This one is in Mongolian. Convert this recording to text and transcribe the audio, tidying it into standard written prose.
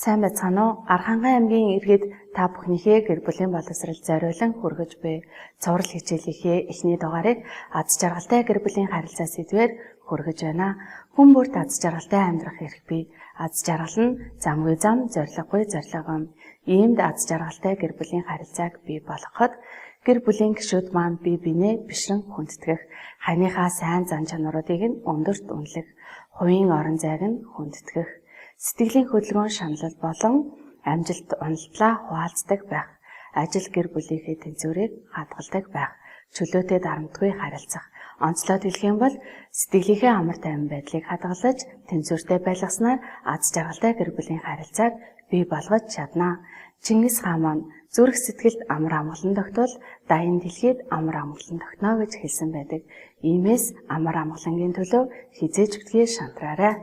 Сайн байцгаана уу? Архангай аймгийн иргэд та бүхнийхээ гэр бүлийн боловсрол зориулан хүргэж буй цуврал хичээлийнхээ эхний дугаарыг аз жаргалтай гэр бүлийн харилцаа сэдвээр хүргэж байна. Хүн бүрт аз жаргалтай амьдрах эрх бий. Аз жаргал нь замгүй зам, зориггүй зориг юм. Иймд аз жаргалтай гэр бүлийн харилцааг бий болгоход гэр бүлийн гишүүд маань бие биенээ бишрэн хүндэтгэх, ханыхаа сайн зан чанаруудыг нь өндөрт үнэлэх, хувийн орон зайг нь хүндэтгэх, сэтгэлийн хөдөлгөөн шаналл болон амжилт уналтлаа хуваалцдаг байх, ажил гэр бүлийнхээ тэнцвэрийг хадгалдаг байх, чөлөөтэй дарамтгүй харилцах. Онцлоод хэлэх юм бол сэтгэлийнхээ амар тайван байдлыг хадгалж тэнцвэртэй байлгаснаар аз жаргалтай гэр бүлийн харилцааг бий болгож чадна. Чингис хаан маань зүрх сэтгэлд амар амгалан тогтвол дайин дэлхийд амар амгалан тогтно гэж хэлсэн байдаг. Иймээс амар амгалангийн төлөө хизээж битгий шантраарай.